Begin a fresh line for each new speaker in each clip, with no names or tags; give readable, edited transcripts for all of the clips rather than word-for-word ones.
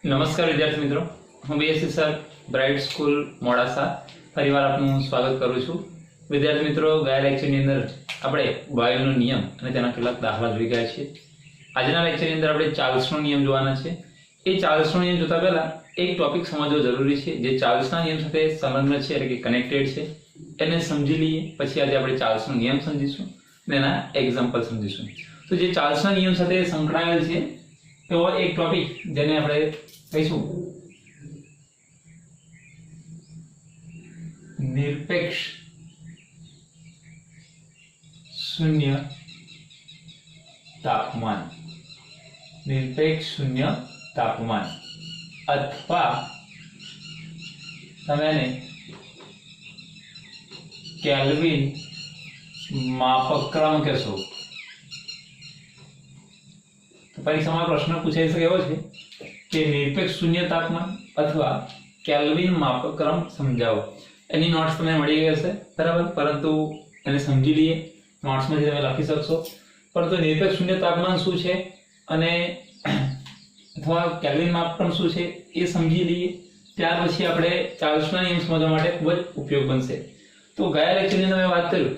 નમસ્કાર વિદ્યાર્થી મિત્રો, હું BSc sir bright school Modasa ફરીવાર આપનું સ્વાગત કરું છું. વિદ્યાર્થી મિત્રો, ગયા લેક્ચરની અંદર આપણે વાયુનો નિયમ અને તેના કેટલાક દાખલા જોઈ ગયા છીએ. આજના લેક્ચરની અંદર આપણે ચાર્લ્સનો નિયમ જોવાના છે. એ ચાર્લ્સનો નિયમ જોતા પહેલા એક ટોપિક સમજવો જરૂરી છે જે ચાર્લ્સના નિયમ સાથે સંલગ્ન છે, એટલે કે કનેક્ટેડ છે. એને સમજી લઈએ, પછી આજે આપણે ચાર્લ્સનો નિયમ સમજીશું અને એના એક્ઝામ્પલ સમજીશું. તો જે ચાર્લ્સના નિયમ સાથે સંકળાયેલ છે એવો એક ટોપિક જેને આપણે કહીશું નિરપેક્ષ શૂન્ય તાપમાન. નિરપેક્ષ શૂન્ય તાપમાન અથવા તમે એને કેલ્વિન માપક્રમ કહેશો. પરીક્ષામાં પ્રશ્ન પૂછાઈ શકે એવો છે કે નિરપેક્ષ શૂન્ય તાપમાન અથવા કેલ્વિન માપક્રમ સમજાવો. એની નોટ્સ તમને મળી ગઈ હશે, બરાબર, પરંતુ એને સમજી લઈએ. નોટ્સમાંથી તમે લખી શકશો, પરંતુ નિરપેક્ષ શૂન્ય તાપમાન શું છે અને અથવા કેલ્વિન માપક્રમ શું છે એ સમજી લઈએ. ત્યાર પછી આપણે ચાર્લ્સના નિયમ સમજવા માટે ખૂબ જ ઉપયોગ બનશે. તો ગયા લેક્ચરની અંદર મેં વાત કર્યું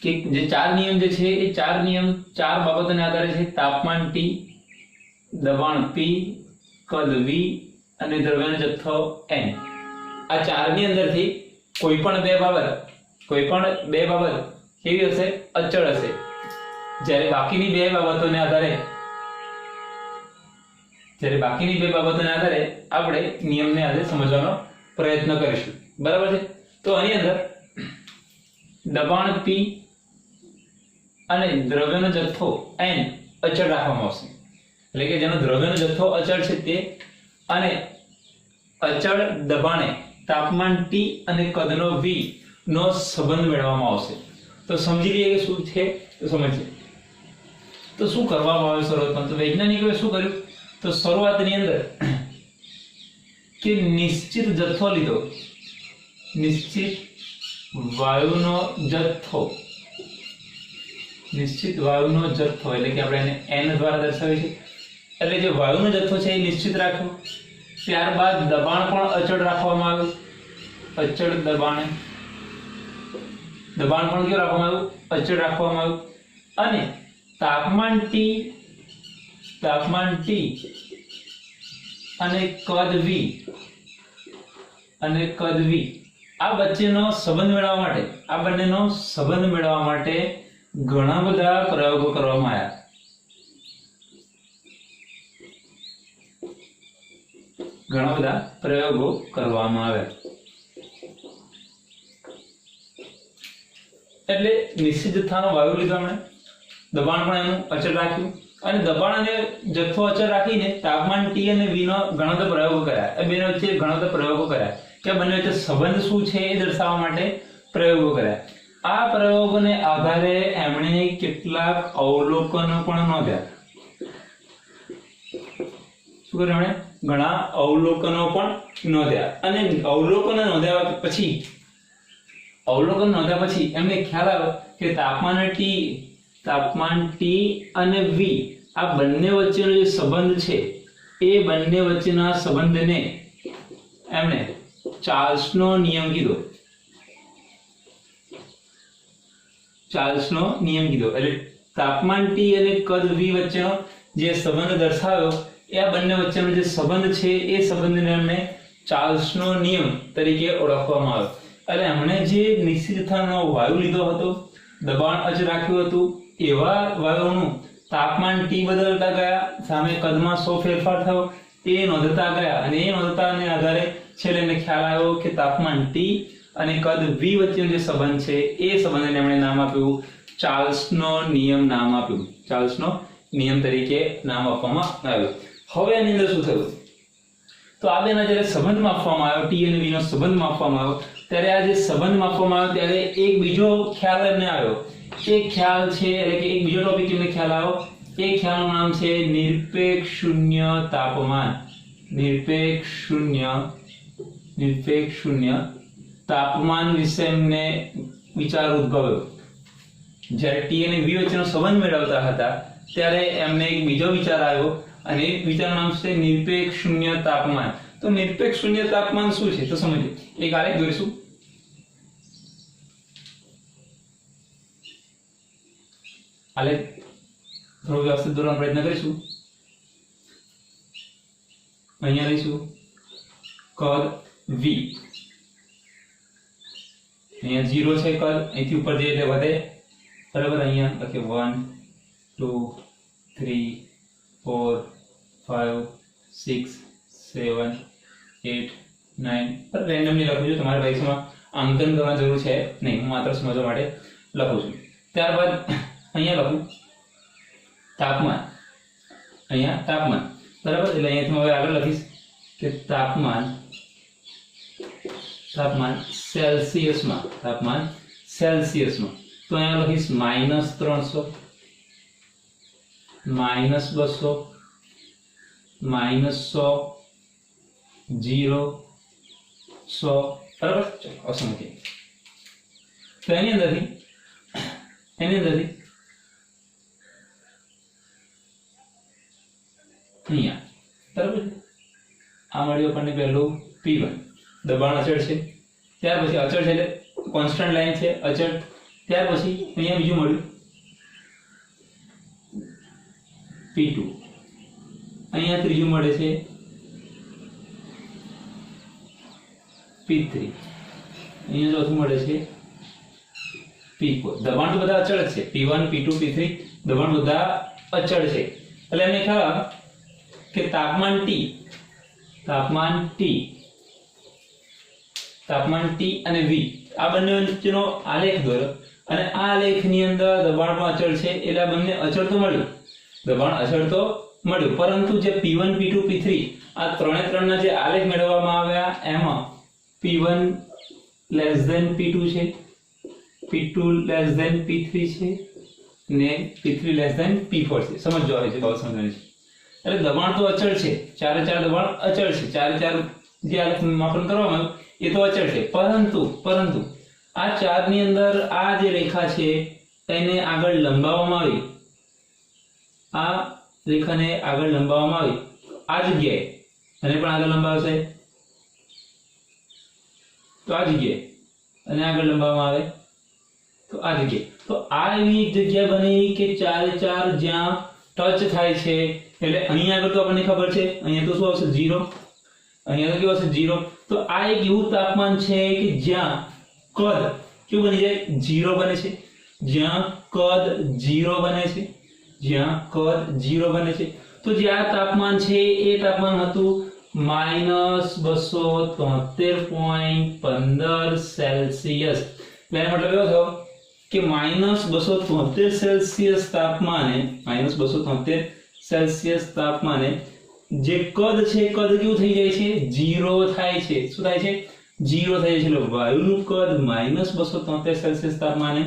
કે જે ચાર નિયમ જે છે એ ચાર નિયમ ચાર બાબતોને આધારે છે: તાપમાન T, દબાણ P, કદ V અને દ્રવ્યનો જથ્થો N. આ ચારની અંદરથી કોઈ પણ બે બાબત કેવી હશે? અચળ હશે. જ્યારે બાકીની બે બાબતોને આધારે આપણે નિયમને આજે સમજવાનો પ્રયત્ન કરીશું, બરાબર છે. તો આની અંદર દબાણ P અને દ્રવ્યનો જથ્થો N અચળ રાખવામાં આવશે. એટલે કે જેનો દ્રવ્યનો જથ્થો અચળ છે તે અને અચળ દબાણે તાપમાન T અને કદનો V નો સંબંધ મેળવવામાં આવશે. તો સમજી લઈએ કે શું છે, તો સમજીએ. તો શું કરવામાં આવ્યું શરૂઆતમાં? તો વૈજ્ઞાનિકોએ શું કર્યું? તો શરૂઆતની અંદર કે નિશ્ચિત જથ્થો લીધો, નિશ્ચિત વાયુનો જથ્થો એટલે કે આપણે એને n દ્વારા દર્શાવીએ છીએ. એટલે જે વાયુનો જથ્થો છે એ નિશ્ચિત રાખ્યો. ત્યારબાદ દબાણ પણ અચળ રાખવામાં આવ્યું. અચળ દબાણ પણ કેવું રાખવામાં આવ્યું? અચળ રાખવામાં આવ્યું. અને તાપમાન T અને કદ V આ બંનેનો સંબંધ મેળવવા માટે ઘણા બધા પ્રયોગો કરવામાં આવ્યા. એટલે નિશ્ચિત જથ્થાનો વાયુ લીધો આપણે, દબાણ પણ એનું અચળ રાખ્યું અને દબાણ અને જથ્થો અચળ રાખીને તાપમાન T અને V નો ઘણા બધા પ્રયોગો કર્યા. એ બંને વચ્ચે ઘણા બધા પ્રયોગો કર્યા કે બંને વચ્ચે સંબંધ શું છે એ દર્શાવવા માટે પ્રયોગો કર્યા. આ પ્રયોગોને આધારે એમણે કેટલાક અવલોકનો પણ નોંધ્યા. શું કર્યું એમણે? ઘણા અવલોકનો પણ નોંધ્યા. અને અવલોકન નોંધ્યા પછી એમને ખ્યાલ આવ્યો કે તાપમાન T અને V આ બંને વચ્ચેનો જે સંબંધ છે એ બંને વચ્ચેના સંબંધને એમણે ચાર્લ્સનો નિયમ કીધો. એટલે તાપમાન T અને કદ V વચ્ચેનો જે સંબંધ દર્શાવ્યો એ આ બંને વચ્ચેનો જે સંબંધ છે એ સંબંધને એમણે ચાર્લ્સનો નિયમ તરીકે ઓળખવામાં આવ્યો. એટલે એમણે જે નિશ્ચિત જથ્થાનો વાયુ લીધો હતો, દબાણ અચળ રાખ્યું હતું, એવા વાયુઓનું તાપમાન T બદલતા ગયા, સામે કદમાં 100 ફેરફાર થયો, એ નોંધતા ગયા. અને એ નોંધતાને આધારે છેલ્લે એમને ખ્યાલ આવ્યો કે તાપમાન T અને કદ V વચ્ચેનો જે સંબંધ છે એ સંબંધને એમણે નામ આપ્યું ચાર્લ્સનો નિયમ તરીકે નામ આપવામાં આવ્યું. હવે એની અંદર શું થયું? તો આ બેના જ્યારે સંબંધ માપવામાં આવ્યો, T અને V નો સંબંધ માપવામાં આવ્યો, ત્યારે આ જે સંબંધ માપવામાં આવ્યો ત્યારે એક બીજો ખ્યાલ એમને આવ્યો. એ ખ્યાલ છે, એટલે કે એક બીજો ટોપિક એમને ખ્યાલ આવ્યો. એ ખ્યાલનું નામ છે નિરપેક્ષ શૂન્ય તાપમાન. નિરપેક્ષ શૂન્ય તાપમાન વિશે એમને વિચાર ઉદ્ભવ્યો. જ્યારે T અને V વચ્ચેનો સંબંધ મેળવતા હતા ત્યારે એમને એક બીજો વિચાર આવ્યો અને બીજાનું નામ છે નિરપેક્ષ શૂન્ય તાપમાન. તો નિરપેક્ષ શૂન્ય તાપમાન શું છે તો સમજીએ. એક આલેખ દોરીશું. આલેખ થોડો વ્યવસ્થિત દોરવાનો પ્રયત્ન કરીશું. અહીંયા લઈશું કદ v, અહીંયા 0 છે કદ, અહીંથી ઉપર જઈએ એટલે વધે, બરાબર. અહીંયા લખીએ 1 2 3 4 5 6 7 8 9. પર રેન્ડમલી લખું છું, તમારે પરીક્ષામાં અંકન કરવાની જરૂર છે નહીં, હું માત્ર સમજવા માટે લખું છું. ત્યારબાદ અહીંયા લખું તાપમાન, અહીંયા તાપમાન, બરાબર. એટલે અહીંયાથી હવે આગળ લખીશ કે તાપમાન સેલ્સિયસમાં, તાપમાન સેલ્સિયસમાં. તો અહીંયા લખીશ -300, -200, -100, 0, 100, બરાબર. ચલો અસંખ્ય. તો એની અંદરથી અહીંયા, બરાબર. આ મળ્યું આપણને પહેલું P1, દબાણ અચળ છે. ત્યાર પછી અચળ છે એટલે કોન્સ્ટન્ટ લાઈન છે, અચળ. ત્યાર પછી અહીંયા બીજું મળ્યું P2, અહીંયા ત્રીજું મળે છે P3, અહીંયા ચોથું મળે છે P4. દબાણ તો બધા અચળ છે, P1 P2 P3 દબાણ બધા અચળ છે. એટલે એમને ખ્યાલ કે તાપમાન T અને V આ બંને વચ્ચેનો આલેખ દોરો, અને આ આલેખની અંદર દબાણ પણ અચળ છે એટલે આ બંને અચળ તો મળ્યું, દબાણ અચળ તો મળ્યું. પરંતુ જે P1 P2 P3 આ ત્રણના જે આલેખ મેળવવામાં આવ્યા એમાં P1 P2 છે, P2 P3 છે ને P3 P4 છે. સમજો આવે છે, બહુ સમજવાની છે. એટલે દબાણ તો અચળ છે, ચારે ચાર દબાણ અચળ છે, ચારે ચાર જે આલેખ માપન કરવામાં આવ્યું એ તો અચળ છે. પરંતુ આ ચારની અંદર આ જે રેખા છે એને આગળ લંબાવવામાં આવી, આ રેખાને આગળ લંબાવવામાં આવી આ જગ્યાએ, અને પણ આગળ લંબાવશે તો આ જગ્યાએ, અને આગળ લંબાવવામાં આવે તો આ જગ્યાએ. તો આ એવી એક જગ્યા બની કે ચારે ચાર જ્યાં ટચ થાય છે, એટલે અહીંયા આગળ તો આપણને ખબર છે અહીંયા તો શું આવશે 0, અહીંયા તો કેવું આવશે 0. તો આ એક એવું તાપમાન છે કે જ્યાં કદ કેવું બની જાય 0 બને છે, જ્યાં કદ 0 બને છે, જ્યાં કદ 0 બને છે. તો જે આ તાપમાન છે એ તાપમાન હતું -273.15 સેલ્સિયસ. એનો મતલબ એવો થયો કે -273 સેલ્સિયસ તાપમાને, -273 સેલ્સિયસ તાપમાને જે કદ છે કદ કેવું થઈ જાય છે 0 થાય છે. શું થાય છે 0 થઈ જાય છે. એટલે વાયુનું કદ -273 સેલ્સિયસ તાપમાને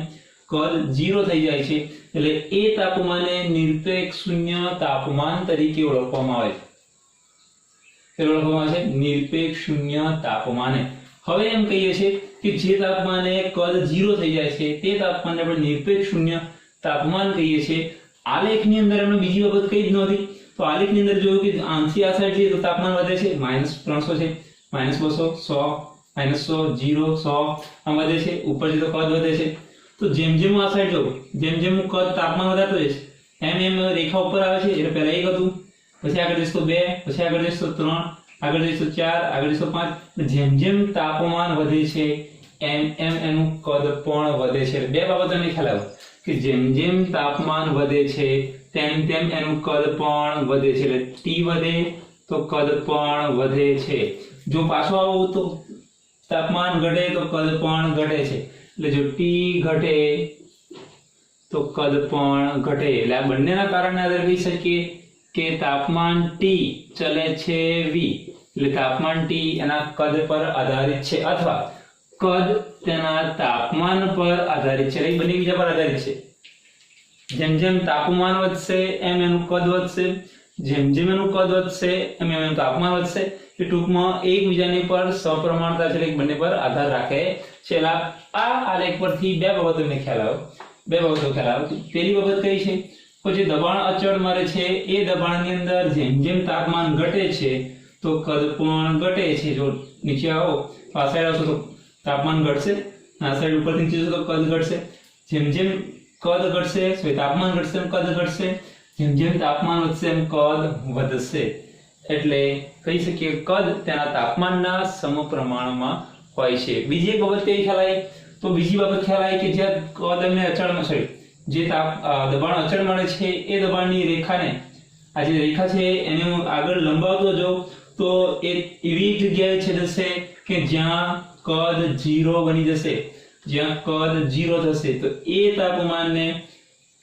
કદ 0 થઈ જાય છે. એટલે એ તાપમાને નિરપેક્ષ શૂન્ય તાપમાન તરીકે ઓળખવામાં આવે છે. ઓળખવામાં આવે છે નિરપેક્ષ શૂન્ય તાપમાને. હવે એમ કહીએ છીએ કે જે તાપમાને કદ 0 થઈ જાય છે તે તાપમાનને આપણે નિરપેક્ષ શૂન્ય તાપમાન કહીએ છીએ. આલેખની અંદર એમને બીજી બાબત કઈ જ નહોતી. તો આલેખની અંદર જોયું કે આંથી આ સાઈડ જઈએ તો તાપમાન વધે છે, -300 છે, -200, 100, -100, 0, 100 આમ વધે છે. ઉપર જઈએ તો કદ વધે છે. તો જેમ જેમ હું આ સાઈડ જોઉં, જેમ જેમ હું કદ તાપમાન વધારતો જઈશ એમ એમ રેખા ઉપર આવે છે. એટલે પહેલા 1 હતું, પછી આગળ જઈશ તો 2, પછી આગળ જઈશ તો 3, આગળ જઈશ તો 4, આગળ જઈશ તો 5. જેમ જેમ તાપમાન વધે છે એમ એમ એનું કદ પણ વધે છે. બે બાબતોને ખ્યાલ આવે કે જેમ જેમ તાપમાન વધે છે તેમ તેમ એનું કદ પણ વધે છે. એટલે T વધે તો કદ પણ વધે છે. જો પાછો આવું તો તાપમાન ઘટે તો કદ પણ ઘટે છે. એટલે જો T ઘટે તો કદ પણ ઘટે. એટલે આ બંનેના કારણે આધારે કહી શકીએ કે તાપમાન T ચલે છે V. એટલે તાપમાન T એના કદ પર આધારિત છે, અથવા કદ તેના તાપમાન પર આધારિત છે. એટલે બંને બીજા પર આધારિત છે. જેમ જેમ તાપમાન વધશે એમ એનું કદ વધશે, જેમ જેમ એનું કદ વધશે એમ એનું તાપમાન વધશે. એ ટૂંકમાં એકબીજાની પર સપ્રમાણતા છે, એટલે બંને પર આધાર રાખે છે. આ આલેખ પરથી બે બાબતોને ખ્યાલ આવે, બે બાબતો ખ્યાલ આવે. પહેલી બાબત કઈ છે, તો જે દબાણ અચળ મળે છે એ દબાણની અંદર જેમ જેમ તાપમાન ઘટે છે તો કદ પણ ઘટે છે. જો નીચે આવો તો આ સાઈડ આવશો તો તાપમાન ઘટશે, આ સાઈડ ઉપરથી નીચે જશો તો કદ ઘટશે. જેમ જેમ કદ ઘટશે તાપમાન ઘટશે એમ કદ ઘટશે, જેમ જેમ તાપમાન વધશે એમ કદ વધશે. એટલે કહી શકીએ કદ તેના તાપમાનના સમપ્રમાણમાં હોય છે. બીજી એક બાબત કઈ ખ્યાલ આવી? તો બીજી બાબત ખ્યાલ આવી કે જ્યાં કદ અને અચળમાં છે, જે દબાણ અચળ મળે છે એ દબાણની રેખાને, આ જે રેખા છે એને હું આગળ લંબાવતો જાઉં તો એ એવી જગ્યાએ છેદશે કે જ્યાં કદ 0 બની જશે. જ્યાં કદ 0 થશે તો એ તાપમાનને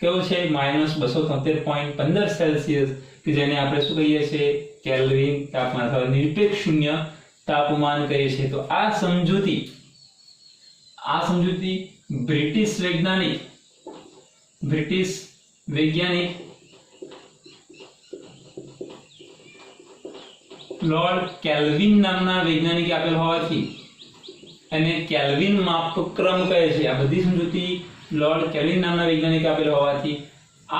કેવું છે -273.15 સેલ્સિયસ, કે જેને આપણે શું કહીએ છીએ કેલ્વિન તાપમાન અથવા નિરપેક્ષ શૂન્ય તાપમાન કહીએ છીએ. તો આ સમજૂતી બ્રિટિશ વૈજ્ઞાનિક લોર્ડ કેલ્વિન નામના વૈજ્ઞાનિકે આપેલ હોવાથી એને કેલ્વિન માપક્રમ કહે છે. આ બધી સમજૂતી લોર્ડ કેલ્વિન નામના વૈજ્ઞાનિકે આપેલ હોવાથી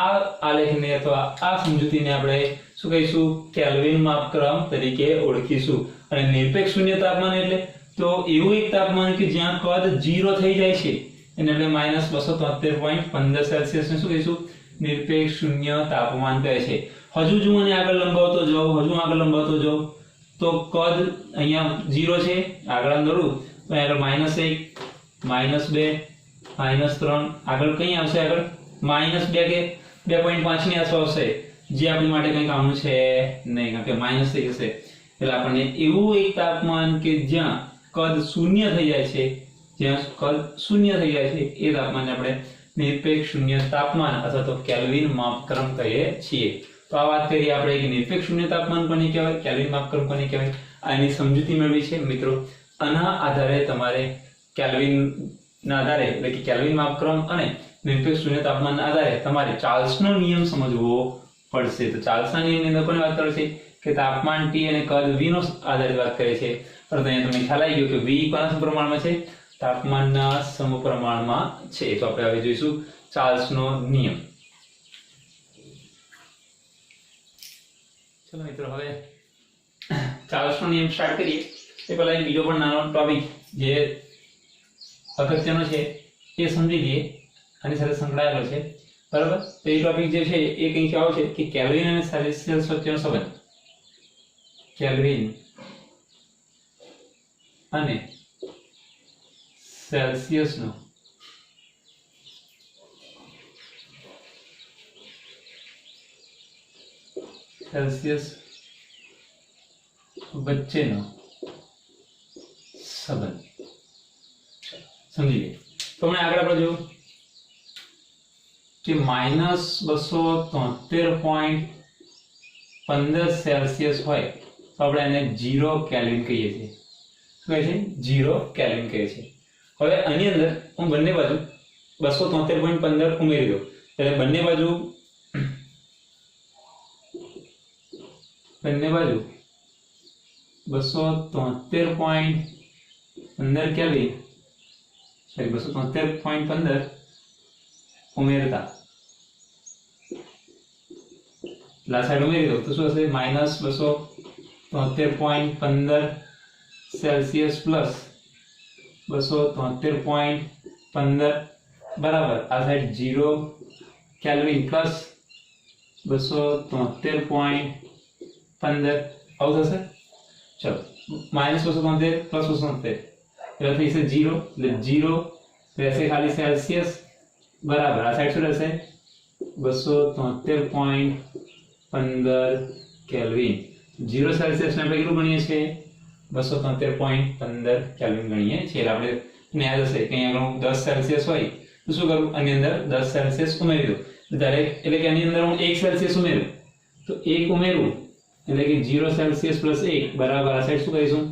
આ આલેખને અથવા આ સમજૂતીને આપણે શું કહીશું? કેલ્વિન માપક્રમ તરીકે ઓળખીશું. અને નિરપેક્ષ શૂન્ય તાપમાન એટલે તો એવું એક તાપમાન કે જ્યાં કદ 0 થઈ જાય છે એને આપણે -273.15 સેલ્સિયસ ને શું કહીશું? નિરપેક્ષ શૂન્ય તાપમાન કહે છે. હજુ જો મને આગળ લંબાવતો જાઉં તો કદ અહીંયા 0 છે, આગળ અંદરું તો આગળ -1 -2 -3 આગળ કઈ આવશે? આગળ -2 કે 2.5 ની આસપાસ આવશે, જે આપણી માટે કંઈ કામનું છે નહીં, કારણ કે માઈનસ થઈ જશે. એટલે આપણને એવું એક તાપમાન કે જ્યાં કદ 0 થઈ જાય છે, એ તાપમાનને આપણે નિરપેક્ષ શૂન્ય તાપમાન અથવા તો કેલ્વિન માપક્રમ કહીએ છીએ. તો આ વાત કરીએ આપણે કે નિરપેક્ષ શૂન્ય તાપમાન કોને કહેવાય, કેલ્વિન માપક્રમ કોને કહેવાય, આની સમજૂતી મેળવી છે. મિત્રો આના આધારે તમારે કેલ્વિનના આધારે એટલે કે કેલ્વિન માપક્રમ અને નિરપેક્ષ શૂન્ય તાપમાનના આધારે તમારે ચાર્લ્સનો નિયમ સમજવો પડશે. તો ચાર્લ્સના નિયમની અંદર કોની વાત કરે છે કે તાપમાન T અને કદ V નો આધારિત વાત કરે છે. પરંતુ અહીંયા તમને ખ્યાલ આવી ગયો કે V કોના સમપ્રમાણમાં છે? તાપમાનના સમપ્રમાણમાં છે. તો આપણે હવે જોઈશું ચાર્લ્સનો નિયમ. ચલો મિત્રો હવે ચાર્લ્સનો નિયમ સ્ટાર્ટ કરીએ. તે પહેલા એક બીજો પણ નાનો ટોપિક જે અગત્યનો છે એ સમજી લઈએ, આની સાથે સંકળાયેલો છે, બરાબર? તો એ ટોપિક જે છે એ કંઈક આવો છે કે કેલ્વિન અને સેલ્સિયસ વચ્ચેનો સંબંધ. કેલ્વિન અને સેલ્સિયસનો વચ્ચેનો સંબંધ સમજી લઈએ. તો મને આગળ આપણે જોયું કે -273.15 સેલ્સિયસ હોય તો આપણે એને 0 કેલ્વિન કહીએ છીએ. શું કહે છે? 0 કેલ્વિન કહીએ છીએ. હવે આની અંદર હું બંને બાજુ 273.15 ઉમેરી દઉં, એટલે બંને બાજુ 273.15 કેલ્વિન 273.15 ઉમેરતા લા સાઈડ ઉમેરી દો તો શું હશે? -273.15 સેલ્સિયસ પ્લસ 273.15 બરાબર આ સાઈડ 0 કેલ્વિન પ્લસ 273.15 આવું થશે. ચલો -273 પ્લસ 273 એટલે થઈ જશે 0, એટલે 0 રહેશે ખાલી સેલ્સિયસ બરાબર આ સાઈડ શું રહેશે? 273.15 કેલ્વિન. 0 સેલ્સિયસ ને આપણે કેટલું ગણીએ છીએ? 273.15 કેલ્વિન ગણીએ છીએ. એટલે આપણે યાદ હશે કે અહીંયા 10 સેલ્સિયસ હોય તો શું કરું? આની અંદર 10 સેલ્સિયસ ઉમેરી દો. એટલે કે આની અંદર હું 1 સેલ્સિયસ ઉમેરું તો 1 ઉમેરું એટલે કે 0 સેલ્સિયસ પ્લસ 1 બરાબર આ સાઈડ શું કહીશું?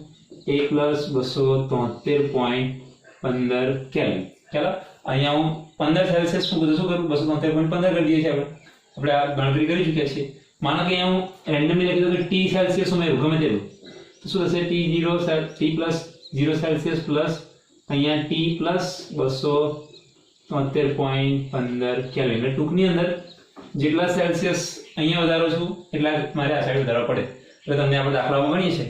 1 પ્લસ 273.15 કેલ્વિન. ચાલો અહીંયા હું 15 સેલ્સિયસ શું કરું? 273.15 કરી દઈએ છીએ. આપણે આ ગણતરી કરી ચૂક્યા છીએ. માનો કે અહીંયા હું રેન્ડમલી લખી દઉં કે T સેલ્સિયસ ઉમેરું ગમે તેટલું તો શું થશે? T પ્લસ 0 સેલ્સિયસ પ્લસ અહીંયા T પ્લસ 273.15 કેલ્વિન. એટલે ટૂંકની અંદર જેટલા સેલ્સિયસ અહીંયા વધારો છું એટલા મારે આ સાઈડ વધારવા પડે. એટલે તમને આપણે દાખલામાં ગણીએ છીએ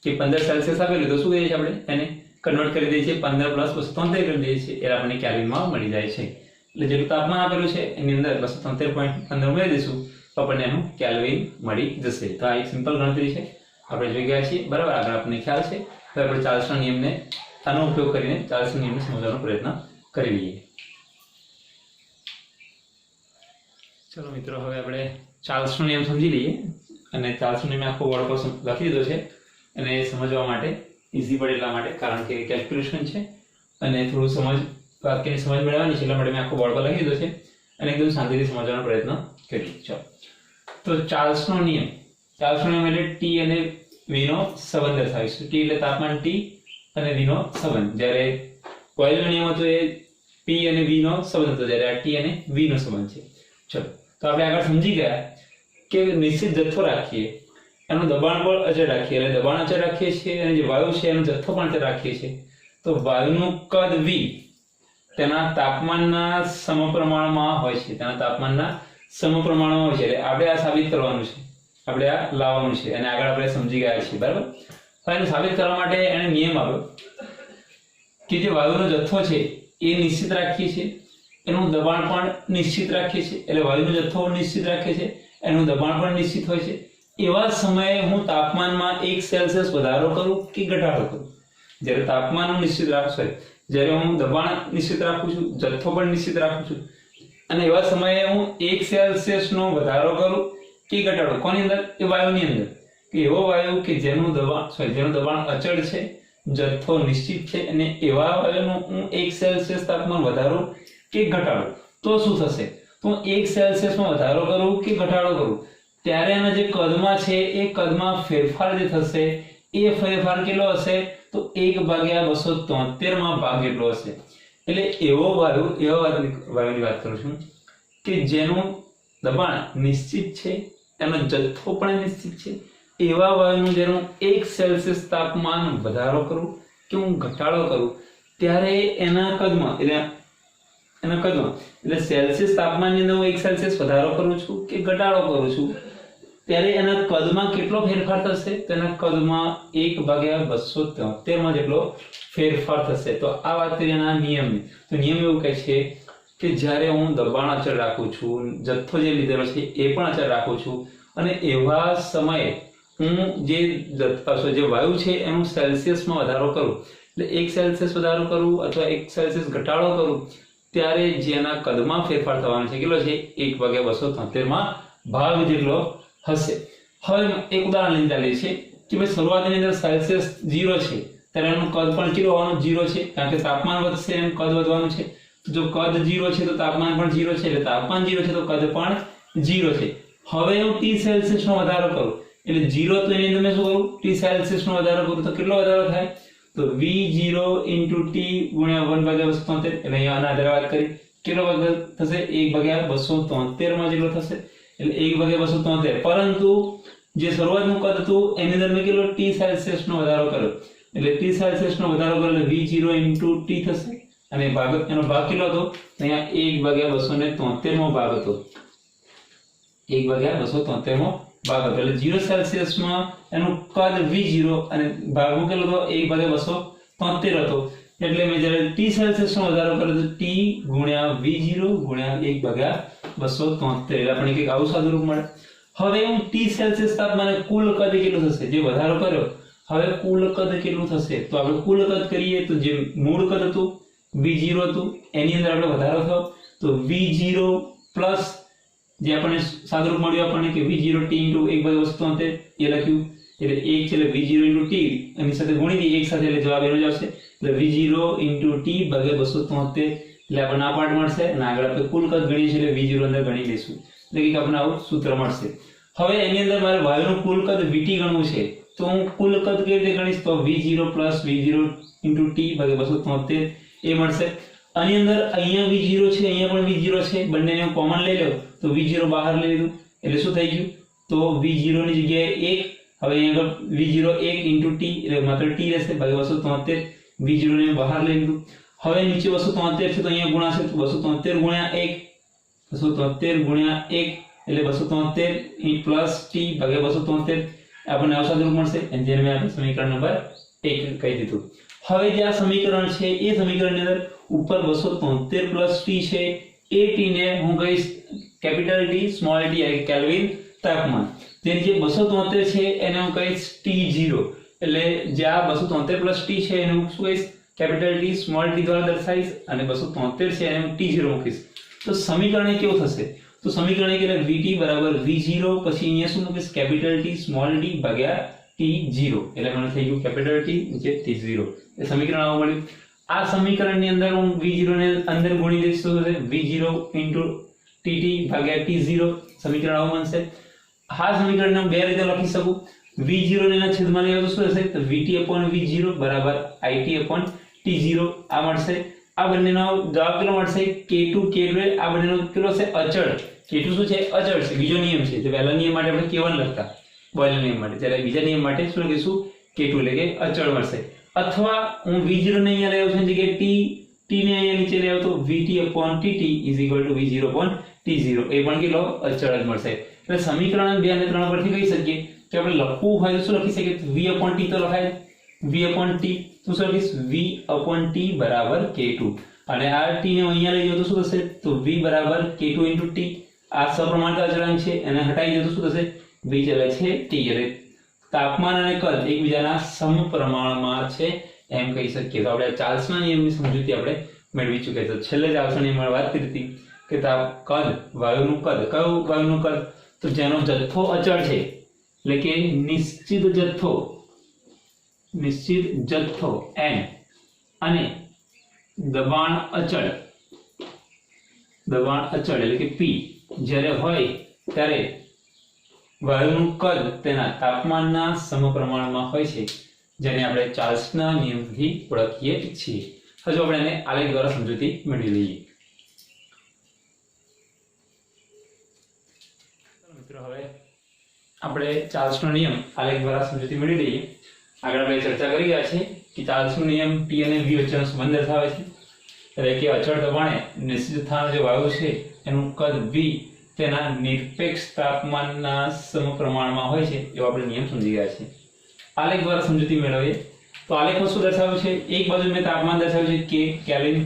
કે 15 સેલ્સિયસ આપેલું તો શું કરીએ છીએ આપણે એને કન્વર્ટ કરી દઈએ છીએ 15 + 273 કરી દઈએ છીએ એટલે આપણને કેલ્વિનમાં મળી જાય છે. એટલે જેટલું તાપમાન આપેલું છે એની અંદર 273.15 ઉમેરી દઈશું તો આપણને એનું કેલ્વિન મળી જશે. તો આ એક સિમ્પલ ગણતરી છે, આપણે જોઈ ગયા છીએ બરાબર. આગળ આપણને ખ્યાલ છે. તો આપણે ચાર્લ્સના નિયમને આનો ઉપયોગ કરીને ચાર્લ્સના નિયમને સમજવાનો પ્રયત્ન કરી લઈએ. ચલો મિત્રો, હવે આપણે ચાર્લ્સનો નિયમ સમજી લઈએ. અને ચાર્લ્સનો નિયમ આખો બોર્ડ પર લખી દીધો છે અને સમજવા માટે ઈઝી પડે એટલા માટે, કારણ કે કેલ્ક્યુલેશન છે અને થોડું વાક્યની સમજ મેળવવાની છે એટલા માટે મેં આખો બોર્ડ પર લખી દીધો છે અને એકદમ શાંતિથી સમજવાનો પ્રયત્ન કરીએ. ચલો, તો ચાર્લ્સનો નિયમ એટલે T અને V નો સંબંધ દર્શાવીશું. T એટલે તાપમાન T અને V નો સંબંધ. જ્યારે બોયલનો નિયમ હતો એ P અને V નો સંબંધ હતો, જ્યારે આ T અને V નો સંબંધ છે. ચલો, તો આપણે આગળ સમજી ગયા કે નિશ્ચિત જથ્થો રાખીએ, એનું દબાણ પણ અચળ રાખીએ, એટલે દબાણ અચળ રાખીએ છીએ અને જે વાયુ છે એનો જથ્થો પણ અચળ રાખીએ છીએ. તો વાયુનું કદ V તેના તાપમાનના સમપ્રમાણમાં હોય છે, એટલે આપણે આ સાબિત કરવાનું છે, આપણે આ લાવવાનું છે અને આગળ આપણે સમજી ગયા છીએ બરાબર. હવે એને સાબિત કરવા માટે એને નિયમ આપ્યો કે જે વાયુનો જથ્થો છે એ નિશ્ચિત રાખીએ છીએ, એનું દબાણ પણ નિશ્ચિત રાખીએ છીએ, એટલે વાયુનો જથ્થો નિશ્ચિત રાખીએ છીએ, એનું દબાણ પણ નિશ્ચિત હોય છે. એવા સમયે હું તાપમાનમાં 1 સેલ્સિયસ વધારો કરું કે ઘટાડો કરું. જ્યારે તાપમાન નિશ્ચિત રાખશે, જ્યારે હું દબાણ નિશ્ચિત રાખું છું, જથ્થો પણ નિશ્ચિત રાખું છું, અને એવા સમયે હું 1 સેલ્સિયસનો વધારો કરું કે ઘટાડો. કોની અંદર? એ વાયુની અંદર. કે એવો વાયુ કે જેનું દબાણ અચળ છે, જથ્થો નિશ્ચિત છે, અને એવા વાયુનું હું 1 સેલ્સિયસ તાપમાન વધારો કે ઘટાડો તો શું થશે? તો 1 સેલ્સિયસમાં વધારો કરું કે ઘટાડો કરું ત્યારે એના જે કદમાં છે એ કદમાં ફેરફાર જે થશે એ ફેરફાર કેટલો હશે? તો 1/273 માં ભાગ એટલો હશે. એટલે એવા વાયુની વાત કરું છું કે જેનું દબાણ નિશ્ચિત છે, એનો જથ્થો પણ નિશ્ચિત છે, એવા વાયુનું જેનું 1 સેલ્સિયસ તાપમાન વધારો કરું કે હું ઘટાડો કરું ત્યારે એના કદમાં એટલે સેલ્સિયસ તાપમાનની અંદર હું 1 સેલ્સિયસ વધારો કરું છું કે ઘટાડો કરું છું ત્યારે એના કદમાં કેટલો ફેરફાર થશે? તો એના કદમાં 1/273 માં જેટલો ફેરફાર થશે. તો આ વાત કરીએ એના નિયમની. તો નિયમ એવું કહે છે કે જ્યારે હું દબાણ અચળ રાખું છું, જથ્થો જે લીધેલો છે એ પણ અચળ રાખું છું, અને એવા સમયે હું જે વાયુ છે એનું સેલ્સિયસમાં વધારો કરું, એટલે 1 સેલ્સિયસ વધારો કરું અથવા 1 સેલ્સિયસ ઘટાડો કરું ત્યારે જેના કદમાં ફેરફાર થવાનો છે કેટલો છે? 1/273 માં ભાગ જેટલો હશે. હવે એક ઉદાહરણ લઈને ચાલીએ છીએ કે ભાઈ શરૂઆતની અંદર સેલ્સિયસ 0 છે ત્યારે એનું કદ પણ કેટલું હોવાનું? 0 છે, કારણ કે તાપમાન વધશે એમ કદ વધવાનું છે. જો કદ 0 છે તો તાપમાન પણ 0 છે, એટલે તાપમાન 0 છે તો કદ પણ 0 છે. હવે હું T સેલ્સિયસ નો વધારો કરું એટલે 0 તો એની અંદર મેં શું કરું? T સેલ્સિયસ નો વધારો કરું તો કેટલો વધારો થાય? તો V0 * T × 1/273. એટલે અહીંયા આના આધારે વાત કરી કેટલો વધારો થશે? 1/273 માં જેટલો થશે, એટલે 1/273. પરંતુ જે શરૂઆતનું કદ હતું એની અંદર મેં કેટલો? T સેલ્સિયસ નો વધારો કર્યો, એટલે T સેલ્સિયસ નો વધારો કર્યો એટલે V0 * T થશે. અને એનો ભાગ કેટલો હતો? અહીંયા 1/273 મો ભાગ હતો. 1/273 મો ભાગ હતો, એટલે 0 સેલ્સિયસમાં એનું કદ V0 અને ભાગમાં કેટલો હતો? 1/273 હતો. એટલે મેં જ્યારે T સેલ્સિયસ નો વધારો કર્યો તો T × V0 × 1/273, એટલે આપણને કંઈક આવું સાદુરૂપ મળે. હવે હું T સેલ્સિયસ તાપમાને કુલ કદ કેટલું થશે? જે વધારો કર્યો હવે કુલ કદ કેટલું થશે? તો આપણે કુલ કદ કરીએ તો જે મૂળ કદ હતું V0 હતું એની અંદર આપણે વધારો થયો તો V0 પ્લસ જે આપણને સાદુરૂપ મળ્યું આપણને કે V0 T × 1/273 એ લખ્યું, એટલે 1 છે એટલે V0 × T એની સાથે ગુણી દઈએ એક સાથે એટલે જવાબ એનો જ આવશે. એટલે V0 × T / 273 એટલે આપણને આ પાર્ટ મળશે અને આગળ આપણે કુલ કદ ગણીએ છીએ એટલે V0 અંદર ગણી લઈશું, એટલે કે આપણને આવું સૂત્ર મળશે. હવે એની અંદર મારે વાયુનું કુલ કદ VT ગણવું છે તો હું કુલ કદ કેવી રીતે ગણીશ? તો V0 + V0 × T / 273 એ મળશે. આની અંદર અહીંયા V0 છે, અહીંયા પણ V0 છે, બંનેને હું કોમન લઈ લઉં તો V0 બહાર લઈ લીધું એટલે શું થઈ ગયું? તો V0 ની જગ્યાએ 1, હવે અહીંયા V0 1 × T એટલે માત્ર T રહેશે / 273. V0 ને બહાર લઈ લીધું. હવે નીચે 273 છે તો અહીંયા ગુણાશે તો 273 × 1 273 ગુણ્યા 1 એટલે 273 પ્લસ t ભાગ્યા 273 આપણને અવસાદ રૂપ મળશે અને જેને મેં આપણે સમીકરણ નંબર 1 કહી દીધું. હવે જે આ સમીકરણ છે એ સમીકરણની અંદર ઉપર 273 પ્લસ t છે એ t ને હું કહીશ કેપિટલ T સ્મોલ t એટલે કેલ્વિન તાપમાન. જે 273 છે એને હું કહીશ T0 એટલે જે આ 273 પ્લસ t છે એને હું શું કહીશ કેપિટલ T સ્મોલ t દ્વારા દર્શાવીશ અને 273 છે એને હું T0 મૂકીશ. તો સમીકરણ કેવું થશે? તો સમીકરણ કે VT બરાબર V0 પછી અહીંયા શું મૂકીશ કેપિટલ T સ્મોલ t ભાગ્યા T0 એટલે મને થઈ ગયું કેપિટલ T જે T0 એ સમીકરણ આવું મળ્યું. આ સમીકરણની અંદર હું V0 ને અંદર ગુણી દઈશ તો થશે V0 tt ભાગ્યા T0 સમીકરણ આવું બનશે. આ સમીકરણને હું બે રીતે લખી શકું. V0 ને એના છેદમાં લઈએ તો શું થશે તો VT/V0 બરાબર IT/T0 આ મળશે. આ બંનેનો જવાબ કેટલો મળશે K2 K2 આ બંનેનો કેટલો છે અચળ. K2 શું છે અચળ છે બીજો નિયમ છે. તો પહેલા નિયમ માટે આપણે K1 લખતા બોઇલર નિયમ માટે ત્યારે બીજા નિયમ માટે શું લખીશું K2 એટલે કે અચળ મળશે. અથવા હું V0 ને અહીંયા લઈ આવું છું જગ્યાએ t ને અહીંયા નીચે લઈ આવું તો VT/TT V0/T0 એ પણ કેટલો અચળ જ મળશે. એટલે સમીકરણ 2 અને 3 પરથી કહી શકીએ કે આપણે લખવું હોય તો શું લખી શકીએ V/T તો લખાય V/T તો શું લખીશ V/T બરાબર K2 અને આ t ને અહીંયા લઈ જાવ તો શું થશે તો V બરાબર K2 * T આ સપ્રમાણતા અચળાંક છે એને હટાવી દો તો શું થશે V એટલે છે T એટલે તાપમાન અને કદ એકબીજાના સમપ્રમાણમાં છે એમ કહી શકીએ. તો આપણે ચાર્લ્સના નિયમની સમજૂતી આપણે મેળવી ચૂક્યા છે. છેલ્લે ચાર્લ્સના નિયમમાં વાત કરી હતી કે કદ વાયુનું કદ કયું વાયુનું કદ તો જેનો જથ્થો અચળ છે એટલે કે નિશ્ચિત જથ્થો n અને દબાણ અચળ એટલે કે p જ્યારે હોય ત્યારે વાયુનું કદ તેના તાપમાનના સમપ્રમાણમાં હોય છે જેને આપણે ચાર્લ્સના નિયમથી ઓળખીએ છીએ. હજુ આપણે એને આલેખ દ્વારા સમજૂતી મેળવી લઈએ. મિત્રો હવે આપણે ચાર્લ્સનો નિયમ આલેખ દ્વારા સમજૂતી મેળવી લઈએ. આગળ આપણે ચર્ચા કરી રહ્યા છે કે ચાર્લ્સનો નિયમ T અને V વચ્ચેનો સંબંધ દર્શાવે છે. એટલે કે અચળ દબાણે નિશ્ચિત સ્થાન જે વાયુ છે એનું કદ V તેના નિરપેક્ષ તાપમાનના સમપ્રમાણમાં હોય છે એવો આપણે નિયમ સમજી ગયા છે. આલેખ દ્વારા સમજૂતી મેળવીએ તો આલેખમાં શું દર્શાવ્યું છે એક બાજુ મેં તાપમાન દર્શાવ્યું છે K કેલ્વિન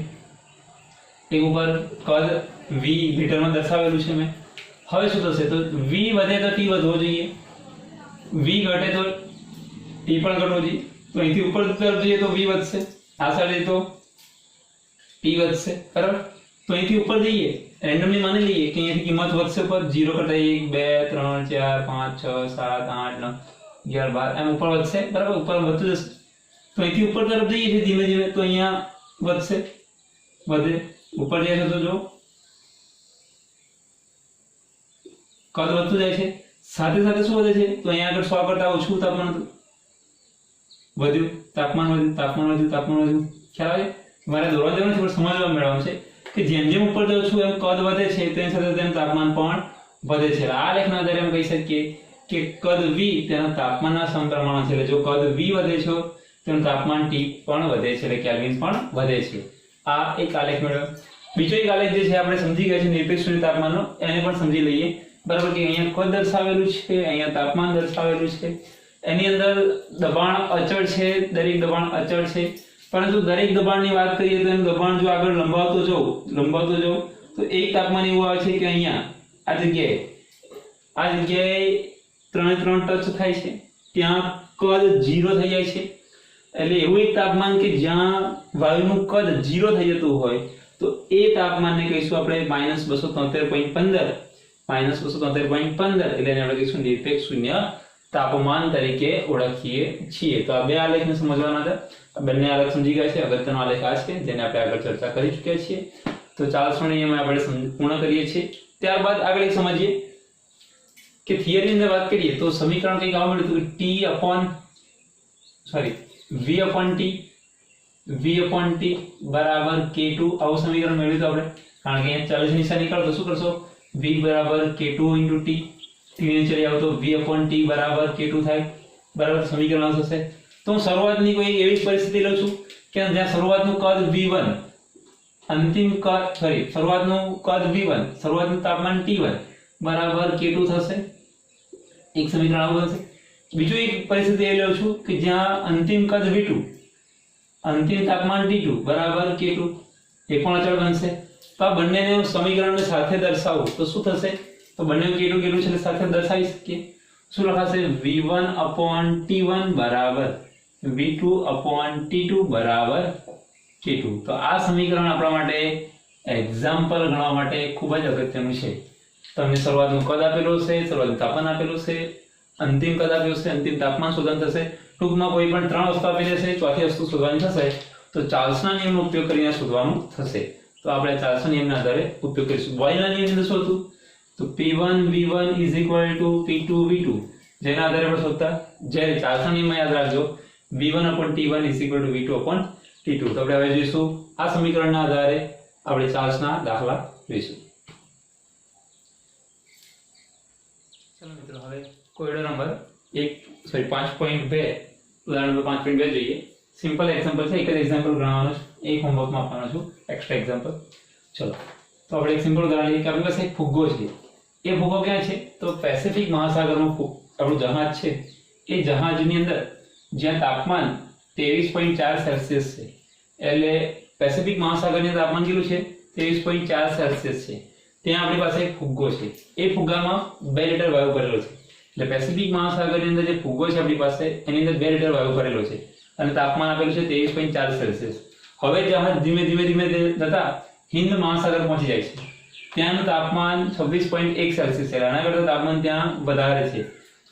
એક ઉપર કદ V મીટરમાં દર્શાવેલું છે મેં. હવે શું થશે તો V વધે તો T વધવો જોઈએ V ઘટે તો T પણ ઘટવો જોઈએ. તો અહીંથી ઉપર તરફ જઈએ તો V વધશે આ સાઈડે તો T વધશે બરાબર. તો અહીંથી ઉપર જઈએ રેન્ડમલી માની લઈએ કે અહીંયાથી કિંમત વધશે ઉપર 0 કરતા 1 2 3 4 5 6 7 8 9 11 12 એમ ઉપર વધશે બરાબર. ઉપર વધતું જશે તો અહીંથી ઉપર તરફ જઈએ છીએ ધીમે ધીમે તો અહીંયા વધશે વધે ઉપર જાય છે તો જો કદ વધતું જાય છે સાથે સાથે શું વધે છે તો અહીંયા આગળ 100 કરતા ઓછું તાપમાન હતું વધ્યું તાપમાન વધ્યું ખ્યાલ આવે. મારે દોરવા જવાનું છે પણ સમજવા મેળવવાનું છે કે જેમ જેમ ઉપર જાઉં છું એમ કદ વધે છે તેની સાથે તેનું તાપમાન પણ વધે છે. આ લેખના આધારે એમ કહી શકીએ કે કદ V તેના તાપમાનના સમપ્રમાણમાં છે. એટલે જો કદ V વધે છે તેનું તાપમાન T પણ વધે છે એટલે કેલ્વિન પણ વધે છે. આ એક આલેખ મેળવ્યો. બીજો એક આલેખ જે છે આપણે સમજી ગયા છે નિરપેક્ષ શૂન્ય તાપમાનનો એને પણ સમજી લઈએ બરાબર. કે અહીંયા કદ દર્શાવેલું છે અહીંયા તાપમાન દર્શાવેલું છે એની અંદર દબાણ અચળ છે દરેક દબાણ અચળ છે પરંતુ દરેક દબાણની વાત કરીએ તો એનું દબાણ જો આગળ લંબાવતો જાઉં તો એક તાપમાન એવું આવે છે કે અહીંયા આ જગ્યાએ 3 ટચ થાય છે ત્યાં કદ 0 થઈ જાય છે. એટલે એવું એક તાપમાન કે જ્યાં વાયુનું કદ 0 થઈ જતું હોય તો એ તાપમાનને કહીશું આપણે -273.15 એટલે એને આપણે કહીશું નિરપેક્ષ શૂન્ય તાપમાન તરીકે ઓળખીએ છીએ. તો આ બે આલેખને સમજવાના હતા. બંને આલેખ સમજી ગયા છે. અગત્યનો આલેખ આ છે જેને આપણે આગળ ચર્ચા કરી ચૂક્યા છીએ. તો ચાર્લ્સનો નિયમ આપણે પૂર્ણ કરીએ છીએ. ત્યારબાદ આગળ એક સમજીએ કે થિયરી ની વાત કરીએ તો સમીકરણ કંઈક આવું મળ્યું હતું V/T બરાબર K2 આવું સમીકરણ મેળવ્યું હતું આપણે. કારણ કે અહીંયા 40 નિશાની નીકળો તો શું કરશો V બરાબર K2 * T T નીચે લઈ આવો તો V/T બરાબર K2 થાય બરાબર. સમીકરણ થશે. તો હું શરૂઆતની કોઈ એવી પરિસ્થિતિ લઉં છું કે જ્યાં શરૂઆતનું કદ V1 અંતિમ કદ સોરી શરૂઆતનું કદ v1 શરૂઆતનું તાપમાન t1 બરાબર k2 થશે. એક સમીકરણ આવું થશે. બીજું એક પરિસ્થિતિ એ લઉં છું કે જ્યાં અંતિમ કદ v2 અંતિમ તાપમાન t2 બરાબર k2 એ પણ અચળ બનશે. તો આ બંનેને સમીકરણને સાથે દર્શાવું તો શું થશે? તો બંને k2 છે એટલે સાથે દર્શાવી શકીએ. શું લખાશે? v1/t1 બરાબર v2/t2 બરાબર k2. તો આ સમીકરણ આપણા માટે એક્ઝામ્પલ ગણવા માટે ખૂબ જ અગત્યનું છે. તમને શરૂઆતનું કદ આપેલું છે, શરૂઆતનું તાપમાન આપેલું છે, અંતિમ કદ આપેલું છે, અંતિમ તાપમાન શોધવાનું થશે. ટૂંકમાં કોઈ પણ ત્રણ વસ્તુ આપેલી છે, ચોથી વસ્તુ શોધવાની થશે તો ચાર્લ્સના નિયમનો ઉપયોગ કરીને શોધવાનું થશે. તો આપણે ચાર્લ્સના નિયમના આધારે ઉપયોગ કરીશું. બોયલના નિયમની અંદર શું હતું? તો P1 V1 = P2 V2 જેના આધારે આપણે શોધતા. જ્યારે ચાર્લ્સના નિયમમાં યાદ રાખજો V1/T1 = V2/T2. તો આપણે હવે જોઈશું આ સમીકરણના આધારે આપણે ચાર્લ્સના દાખલા જોઈશું. ચલો મિત્રો હવે કોયડો નંબર 5.2 ઉદાહરણ નંબર 5.2 જોઈએ. સિમ્પલ એક્ઝામ્પલ છે. એક જ એક્ઝામ્પલ ગણવાનો છે. એક હોમવર્કમાં આપવાનો છું એક્સ્ટ્રા એક્ઝામ્પલ. ચલો તો આપણે એક સિમ્પલ ઉદાહરણ લઈએ કે આપણી પાસે એક ફુગ્ગો છે. એ ફુગ્ગો ક્યાં છે? તો પેસિફિક મહાસાગરનું આપણું જહાજ છે. એ જહાજની અંદર જ્યાં તાપમાન 23.4 સેલ્સિયસ છે, એટલે પેસિફિક મહાસાગરની તાપમાન કેટલું છે? 23.4 સેલ્સિયસ છે. ત્યાં આપણી પાસે એક ફુગ્ગો છે. એ ફુગ્ગામાં 2 લીટર વાયુ ભરેલો છે. એટલે પેસિફિક મહાસાગરની અંદર જે ફુગ્ગો છે આપણી પાસે એની અંદર 2 લીટર વાયુ ભરેલો છે અને તાપમાન આપેલું છે 23.4 સેલ્સિયસ. હવે જહાજ ધીમે ધીમે જતા હિન્દ મહાસાગર પહોંચી જાય છે. ત્યાંનું તાપમાન 26.1 સેલ્સિયસ છે. આના કરતાં તાપમાન ત્યાં વધારે છે.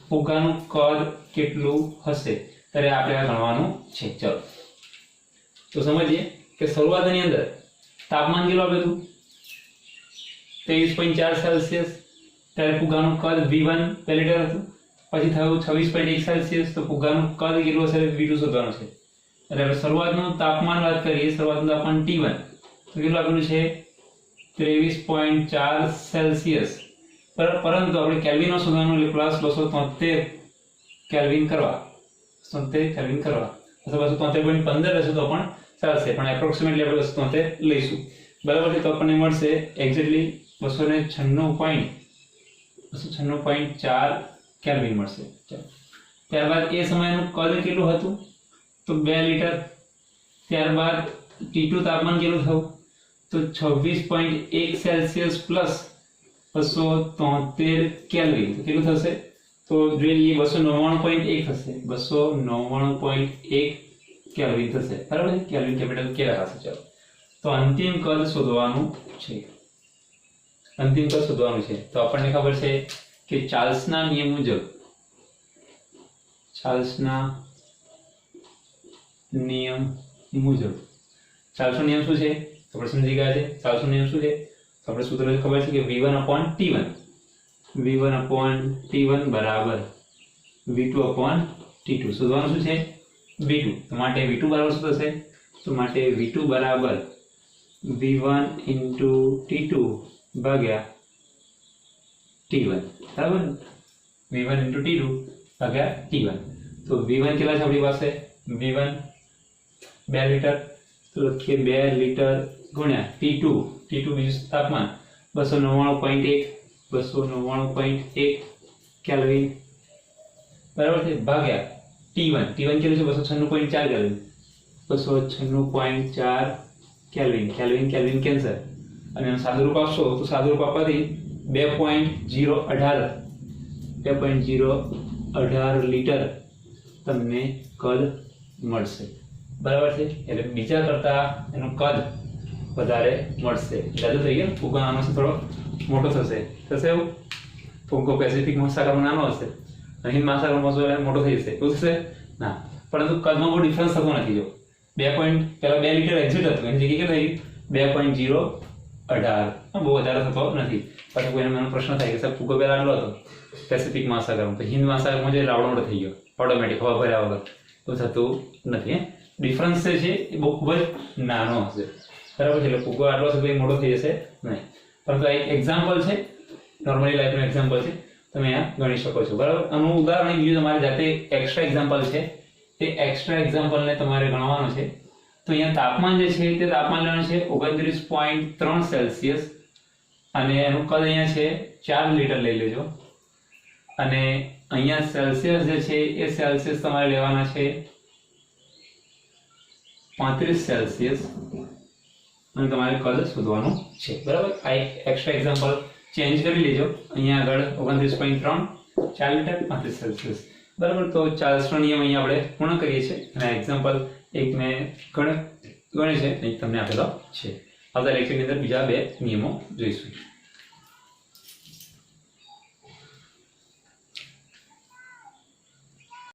ફુગ્ગાનું કદ કેટલું હશે ત્યારે આપણે આ ગણવાનું છે. ચલો તો સમજીએ કે શરૂઆતની અંદર તાપમાન કેટલું આપ્યું હતું? 23.4 સેલ્સિયસ. ત્યારે ફુગ્ગાનું કદ v1 2 લીટર હતું. પછી થયું 26.1 સેલ્સિયસ. તો ફુગ્ગાનું કદ કેટલું હશે? v2 શોધવાનું છે. એટલે આપણે શરૂઆતનું તાપમાન વાત કરીએ. શરૂઆતનું તાપમાન t1 તો કેટલું આપેલું છે? 23.4 સેલ્સિયસ. પરંતુ આપણે કેલ્વિનમાં શોધવાનું એટલે +273 કેલ્વિન કરવા. 73 કેલ્વિન કરવા અથવા 273.15 રહેશે તો પણ ચાલશે, પણ એપ્રોક્સિમેટલી આપણે 273 લઈશું. બરાબર છે. તો આપણને મળશે એક્ઝેક્ટલી 296.4 કેલ્વિન મળશે. ત્યારબાદ એ સમયનું કદ કેટલું હતું? તો 2 લીટર. ત્યારબાદ T2 તાપમાન કેટલું થયું? તો 26.1 સેલ્સિયસ પ્લસ 273 કેલ્વિન. કેટલું થશે? તો જોઈએ 299.1 થશે. 299.1 કેલ્વિન થશે. બરાબર છે. કેલ્વિન કેપિટલ કે લખાશે. ચાલો તો અંતિમ કદ શોધવાનું છે. અંતિમ કદ શોધવાનું છે. તો આપણને ખબર છે કે ચાર્લ્સના નિયમ મુજબ ચાર્લ્સનો નિયમ શું છે? આપણે સમજી ગયા છે. ચાર્લ્સનો નિયમ શું છે? તો આપણે સૂત્ર ખબર છે કે v1/t1 બરાબર v2/t2. શોધવાનું શું છે? v2. તો માટે v2 બરાબર શું થશે? તો માટે v2 બરાબર v1 * t2 ભાગ્યા t1. બરાબર? v1 * t2 ભાગ્યા t1. તો v1 કેટલા છે આપણી પાસે? v1 2 litre. તો લખીએ 2 લીટર ગુણ્યા t2 બીજું તાપમાન 299.1 કેલ્વિન. બરાબર છે. ભાગ્યા t1 કેટલું છે? 296.4 કેલ્વિન. 296.4 કેલ્વિન. કેલ્વિન કેન્સલ અને સાદુરૂપ આપશો તો સાદુરૂપ આપવાથી 2.018 લીટર તમને કદ મળશે. બરાબર છે. એટલે બીજા કરતા એનું કદ વધારે મળશે. જાદુ થઈ ગયો. ફુગ્ગો નાનો છે, થોડો મોટો થશે. એવું ફુગ્ગો પેસિફિક મહાસાગરમાં નાનો હશે, હિન્દ મહાસાગરમાં મોટો થઈ જશે. એવું થશે ના, પરંતુ કદમાં બહુ ડિફરન્સ થતો નથી. જો પહેલા 2 લીટર એક્ઝિટ હતું એની જગ્યાએ થઈ 2.018. બહુ વધારે થતો નથી. પછી કોઈને મને પ્રશ્ન થાય કે સાહેબ ફુગ્ગો પહેલા આટલો હતો પેસિફિક મહાસાગરમાં, તો હિન્દ મહાસાગરમાં જે રાવડો મોટો થઈ ગયો ઓટોમેટિક હવા ભર્યા વગર. એવું થતું નથી. ડિફરન્સ છે એ બહુ ખૂબ જ નાનો હશે. બરાબર છે. એટલે ફુગ્ગો આટલો છે તો મોટો થઈ જશે નહીં. પરંતુ આ એક એક્ઝામ્પલ છે, નોર્મલી લાઈફનું એક્ઝામ્પલ છે. તમે અહીંયા ગણી શકો છો. બરાબર. આનું ઉદાહરણ બીજું તમારી જાતે એક્સ્ટ્રા એક્ઝામ્પલ છે. તે એક્સ્ટ્રા એક્ઝામ્પલને તમારે ગણવાનું છે તો અહીંયા તાપમાન જે છે તે તાપમાન લેવાનું છે 29.3 સેલ્સિયસ અને એનું કદ અહીંયા છે 4 લીટર લઈ લેજો અને અહીંયા સેલ્સિયસ જે છે એ સેલ્સિયસ તમારે લેવાના છે 35 સેલ્સિયસ અને તમારે કદ શોધવાનું છે બરાબર આ એક એક્સ્ટ્રા એક્ઝામ્પલ ચેન્જ કરી લેજો અહીંયા આગળ 29.3 4 લીટર 35 સેલ્સિયસ બરાબર તો ચાર્લ્સનો નિયમ અહીંયા આપણે પૂર્ણ કરીએ છીએ અને એક્ઝામ્પલ એક મેં ગણે છે એક તમને આપેલો છે આવતા લેક્ચરની અંદર બીજા બે નિયમો જોઈશું